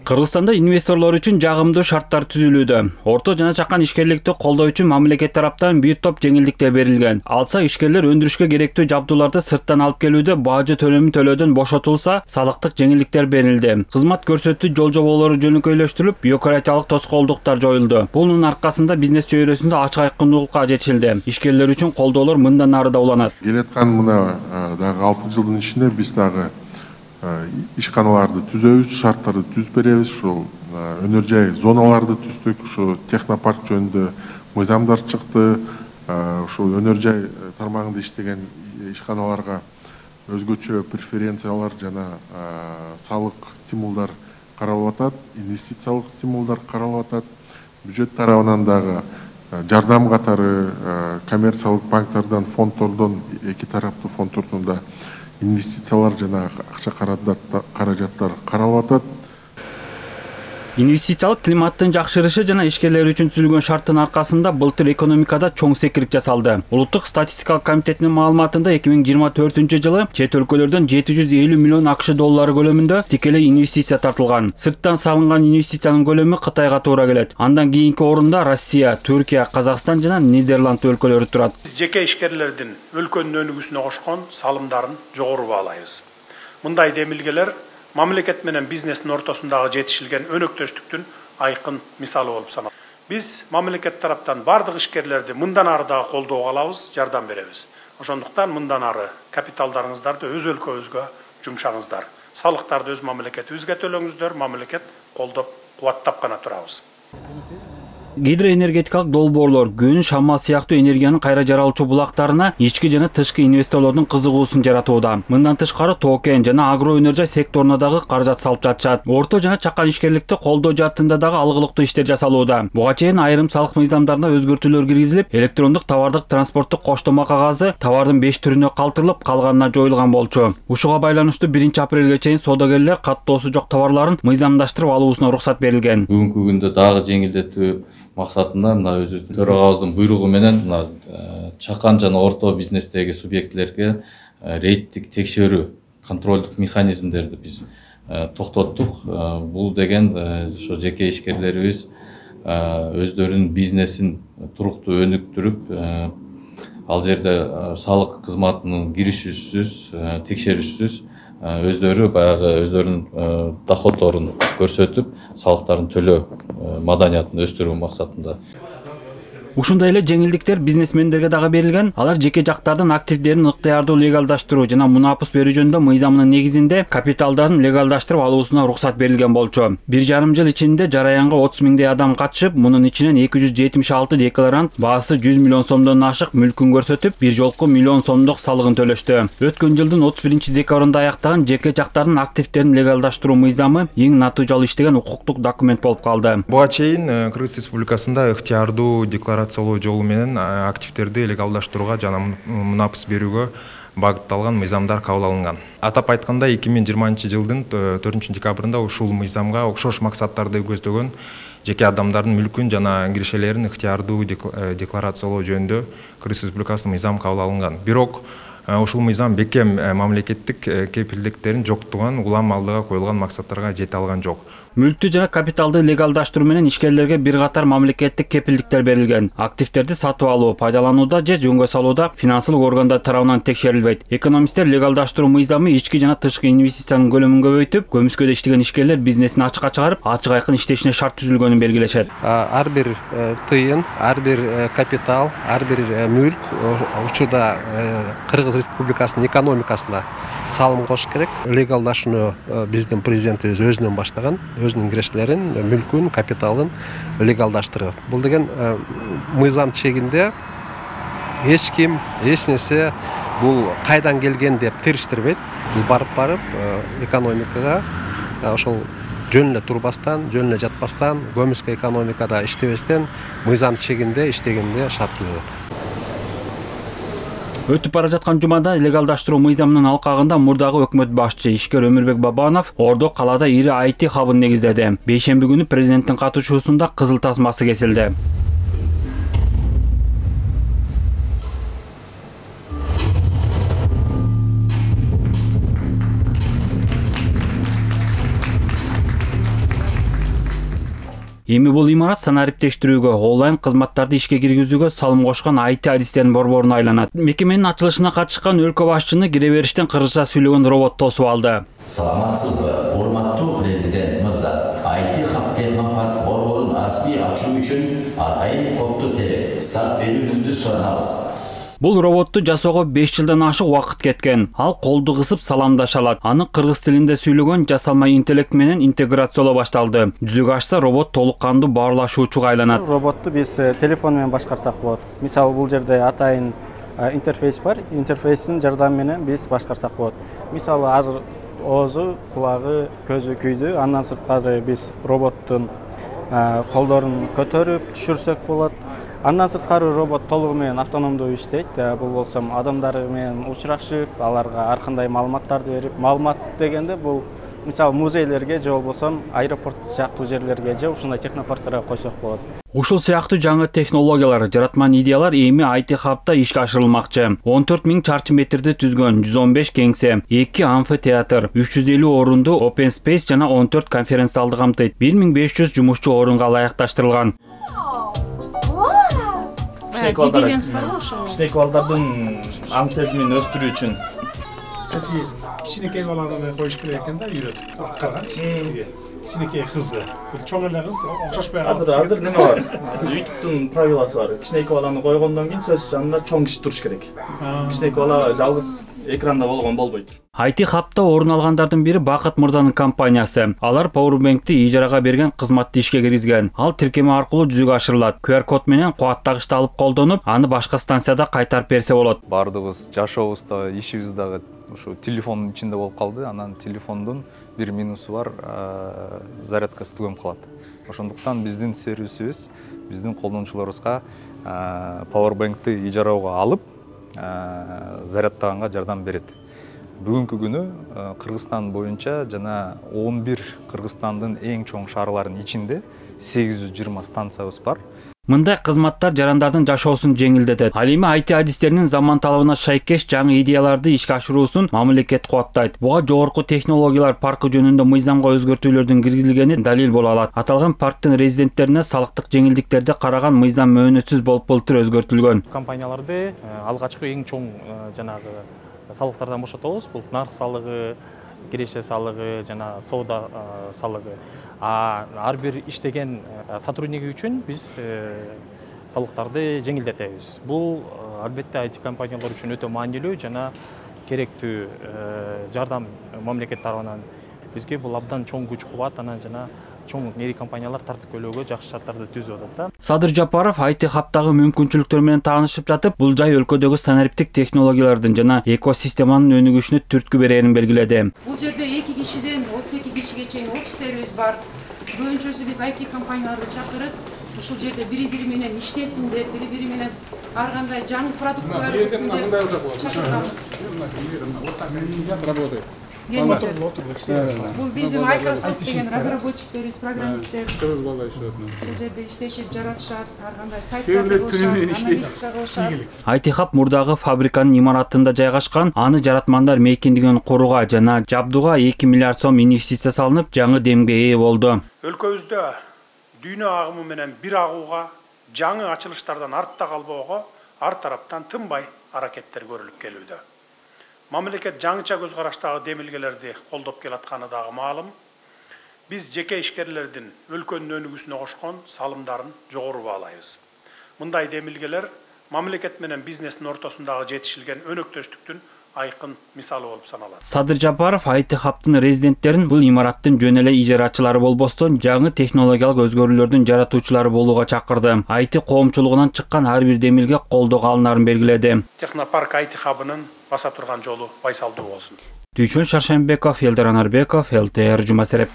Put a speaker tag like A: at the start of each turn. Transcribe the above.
A: Кыргызстанда инвесторлор үчүн жагымдуу шарттар түзүлүүдө. Орто жана чакан ишкерликти колдоо үчүн мамлекет тараптан бир топ жеңилдиктер берилген. Алса ишкерлер өндүрүшкө керектүү жабдууларды сырттан алып келүүдө бажы төлөмүн төлөөдөн бошотулса, салыктык жеңилдиктер берилди. Кызмат көрсөтүү жол жоболору жөнөкөйлөштүрүлүп, бюрократиялык тоскоолдуктар жоюлду. Бунун аркасында бизнес чөйрөсүндө ачык айкындуулукка жетишилди. Ишкерлер үчүн колдоолор мындан ары да уланат.
B: Келаткан мына дагы 6 жылдын ичинде биз дагы ишканаларды түзөбүз, шарттарды түзүп беребиз. Ушул өнөр жай зоналарды түздүк, ушу технопарк жөнүндө мыйзамдар чыкты. Ушул өнөр жай тармагында иштеген ишканаларга өзгөчө преференциялар жана салык стимулдар каралып атат, инвестициялык стимулдар каралып атат. Бюджет тарабынан дагы жардам катары коммерциялык банктардан, фонддордон, эки тараптуу фонддордон да инвестициялар жана акча каражаттар каралып атат.
A: Инвестициялык климаттын жакшырышы жана ишкерлер үчүн түзүлгөн шарттын аркасында былтыр экономикада чоң секирик жасалды. Улуттук статистикалык комитетинин маалыматында 2024-жылы чет өлкөлөрдөн 750 миллион АКШ доллары көлөмүндө тикелей инвестиция тартылган. Сырттан салынган инвестициянын көлөмү Кытайга туура келет. Андан кийинки орунда Россия, Түркия, Казакстан жана Нидерланд өлкөлөрү турат.
C: Жеке ишкерлердин өлкөнүн өнүгүүсүнө кошкон салымдарын жогору баалайбыз. Мындай демилгелер мамлекет менен бизнестин ортосундагы жетишилген өнөктөштүктүн айкын мисалы болуп саналат. Биз мамлекет тараптан бардык ишкерлерди мындан ары дагы колдоого алабыз, жардам беребиз. Ошондуктан мындан ары капиталдарыңыздарды өз өлкөбүзгө жумшаңыздар. Салыктарды өз мамлекетибизге төлөңүздөр, мамлекет колдоп, кубаттап гана турабыз.
A: Гидроэнергетикалык долбоорлор, күн, шамал сыяктуу энергиянын кайра жаралуучу булактарына ички жана тышкы инвесторлордун кызыгуусун жаратууда. Мындан тышкары токен жана агро өнөр жай секторуна дагы каражат салып жатышат. Орто жана чакан ишкерликти колдоо жаатында дагы алгылыктуу иштер жасалууда. Буга чейин айрым салык мыйзамдарына өзгөртүүлөр киргизилип, электрондук товардык транспорттук коштома кагазы товардын 5 түрүнө калтырылып, калганына жоюлган болчу. Ушуга байланыштуу 1-апрелге чейин соодагерлер каттоосу жок товарларын мыйзамдаштырып алуусуна уруксат берилген.
D: Бүгүнкү күндө дагы жеңилдетүү максатында мына өзүбүздүн төрагабыздын буйругу менен мына чакан жана орто бизнестеги субъектилерге рейдтик текшерүү, контролдук механизмдерди биз токтоттук. Бул деген ошо жеке ишкерлерибиз өздөрүнүн бизнесин туруктуу өнүктүрүп, ал жерде салык кызматынын киришүүсүз, текшерүүсүз өздөрү баягы өздөрүнүн доходдорун көрсөтүп, салыктарын төлөө маданиятын өстүрүү максатында.
A: Ушундай эле жеңилдиктер бизнесмендерге дагы берилген. Алар жеке жактардын активдерин ыктыярдуу легалдаштыруу жана мунапыс берүү жөнүндө мыйзамынын негизинде капиталдарын легалдаштырып алуусуна уруксат берилген болчу. 1,5 жыл ичинде жараянга 30 миңдей адам катышып, мунун ичинен 276 декларант баасы 100 миллион сомдон ашык мүлкүн көрсөтүп, бир жолку миллион сомдук салыгын төлөштү. Өткөн жылдын 31-декабрында аяктаган жеке жактардын активдерин легалдаштыруу мыйзамы эң натыйжалуу иштеген укуктук документ болуп калды.
E: Буга чейин Кыргыз Республикасында ыктыярдуу декларациялоо жолу менен активдерди легалдаштырууга жана мунапыс берүүгө багытталган мыйзамдар кабыл алынган. Атап айтканда 2020 жылдын 4-декабрында ушул мыйзамга окшош максаттарды көздөгөн жеке адамдардын мүлкүн жана киришелерин ыктыярдуу декларациялоо жөнүндө Кыргыз Республикасынын мыйзам кабыл алынган. Бирок ушул мыйзам бекем мамлекеттик кепилдиктерин жоктуган, улам алдыга коюлган максаттарга жете алган жок.
A: Мүлктү жана капиталды легалдаштыруу менен ишкерлерге бир катар мамлекеттик кепилдиктер берилген. Активдерди сатып алуу, пайдаланууда же жөнгө салууда финансылык органдар тарабынан текшерилбейт. Экономисттер легалдаштыруу мыйзамы ички жана тышкы инвестициянын көлөмүн көбөйтүп, көмүскөдө иштеген ишкерлер бизнесин ачыкка чыгарып, ачык айкын иштешине шарт түзүлгөнүн белгилешет.
F: Ар бир тыйын, ар бир капитал, ар бир мүлк учурда Кыргыз Республикасынын экономикасына салым кош керек. Легалдашууну биздин президентибиз өзүнөн баштаган, өзүнүн кириштерин, мүлкүн, капиталын легалдаштырып. Бул деген мыйзам чегинде эч ким, эч нерсе бул кайдан келген деп териштирбейт. Бул барып экономикага ошол жөн эле турбастан, жөн эле жатпастан, көмүскө экономикада иштебестен мыйзам чегинде иштегенде шарт түзүлөт.
A: Өтүп бара жаткан жумада легалдаштыруу мыйзамынын алкагында мурдагы өкмөт башчы ишкер Өмүрбек Бабанов Ордо калаада ири IT хабын негиздеди. Бейшемби күнү президенттин катышуусунда кызыл тасмасы кесилди. Эми бул имарат санариптештирүүгө, онлайн кызматтарды ишке киргизүүгө салым кошкон IT адистердин борборуна айланат. Мекеменин ачылышына катышкан өлкө башчыны кире бериштен кыргызча сүйлөгөн робот тосуп алды.
G: Саламатсызбы, урматтуу президент мырза. IT Hub Технопарк борборун расмий ачуу үчүн атайын копту терип старт берүүңүздү суранабыз.
A: Бул роботту жасоого 5 жылдан ашык убакыт кеткен. Ал колду кысып саламдаша алат. Аны кыргыз тилинде сүйлөгөн жасалма интеллект менен интеграциялоо башталды. Жүзөгө ашса робот толук кандуу баарлашуучуга айланат.
H: Роботту биз телефон менен башкарсак болот. Мисалы бул жерде атайын интерфейс бар. Интерфейстин жардамы менен биз башкарсак болот. Мисалы азыр оозу, кулагы, көзү күйдү. Андан сырткары биз роботтун колдорун көтөрүп түшүрсөк болот. Андан сырткары робот толугу менен автономдуу иштейт. Бул болсо адамдар менен учурашып, аларга ар кандай маалыматтарды берип, маалымат дегенде бул мисалы музейлерге же болбосо аэропорт сыяктуу жерлерге же ушундай технопарктарга койсок болот.
A: Ушул сыяктуу жаңы технологиялар, жаратман идеялар эми IT Hub'та ишке ашырылмакчы. 14 000 чарчы метрди түзгөн 115 кеңсе, 2 амфитеатр, 350 орунду open space жана 14 конференц залды камтыйт. 1500 жумушчу орунга ылайыкташтырылган.
I: Кичинекей балдардын аң сезимин өстүрүү үчүн.
C: Кичинекей баланы коюш керек экен да үйрөтүп. Кичинекей кызды. Чоң эле кыз окшошпой калды.
I: Азыр неме бар? YouTube'дун правиласы бар. Кичинекей баланы койгондон кийин сөз жанында чоң киши туруш керек. Кичинекей бала жалгыз экранда болгон болбойт.
A: IT Hub'та орун алгандардын бири Бакыт мырзанын компаниясы. Алар Powerbank'ти ижарага берген кызматты ишке киргизген. Ал тиркеме аркылуу жүзөгө ашырылат. QR код менен кубаттагычты алып колдонуп, аны башка станцияда кайтарып берсе болот.
J: Бардыгыбыз жашообузда, ишибиз дагы ушу телефондун ичинде болуп калды. Анан телефондун бир минусу бар, зарядкасы түгөм калат. Ошондуктан биздин сервисибиз биздин колдонуучуларыбызга Powerbank'ти ижарага алып, зарядтаганга жардам берет. Бүгүнкү күнү Кыргызстан боюнча жана 11 Кыргызстандын эң чоң шаарларынын ичинде 820 станциябыз бар.
A: Мындай кызматтар жарандардын жашоосун жеңилдетет. Ал эми IT адистеринин заман талабына шайкеш жаңы идеяларды ишке ашыруусун мамлекет кубаттайт. Буга жогорку технологиялар паркы жөнүндө мыйзамга өзгөртүүлөрдүн киргизилгени далил боло алат. Аталган парктын резиденттерине салыктык жеңилдиктерди караган мыйзам мөөнөтсүз болуп былтыр өзгөртүлгөн.
H: Компанияларды алгачкы эң чоң жанагы салыктардан бошотобуз. Бул нарк салыгы, киреше салыгы жана соода салыгы. Ар бир иштеген сотрудник үчүн биз салыктарды жеңилдетебиз. Бул албетте IT компаниялар үчүн өтө маанилүү жана керектүү жардам мамлекет тарабынан. Бизге бул абдан чоң күч кубат, анан жана чоң нери компаниялар тартып келүүгө жакшы шарттарды түзүп атат да.
A: Садыр Жапаров IT Hub'тагы мүмкүнчүлүктөр менен таанышып жатып, бул жай өлкөдөгү санариптик технологиялардын жана экосистеманын өнүгүшүнө түрткү берерин белгиледи.
K: Бул жерде 2 кишиден 32 кишиге чейин офистерибиз бар. Көбүнчөсү биз IT компанияларды чакырып, ушул жерде бири-бири менен иштесин деп, бири-бири менен ар кандай жаңы продукттар кылсын деп чакырганбыз. Бул биздин Microsoft деген разработчиктерибиз, программисттер. Ушул жерде иштешип, жаратышат, ар кандай сайттарды кылышат.
A: IT Hub мурдагы фабриканын имаратында жайгашкан, аны жаратмандар мейкиндигин корууга жана жабдууга 2 миллиард сом инвестиция салынып, жаңы демге ээ болду.
C: Өлкөбүздө дүйнө агымы менен бир агууга, жаңы ачылыштардан артта калбоого ар тараптан тынбай аракеттер көрүлүп келүүдө. Мамлекет жаңыча көз караштагы демилгелерди колдоп келатканы дагы маалым. Биз жеке ишкерлердин өлкөнүн өнүгүүсүнө кошкон салымдарын жогору баалайбыз. Мындай демилгелер мамлекет менен бизнестин ортосундагы жетишилген өнөктөштүктүн айкын мисалы болуп саналат.
A: Садыр Жапаров IT Hub'тын резиденттерин бул имараттын жөн эле ижарачылары болбостон жаңы технологиялык өзгөрүүлөрдүн жаратуучулары болууга чакырды. IT коомчулугунан чыккан ар бир демилге колдоого алынарын белгиледи.
C: Технопарк IT Hub'ынын баса турган жолу байсалдуу болсун.
A: Түйчөн Шаршенбеков, Элдар Анарбеков, ЛТР Жумасереп.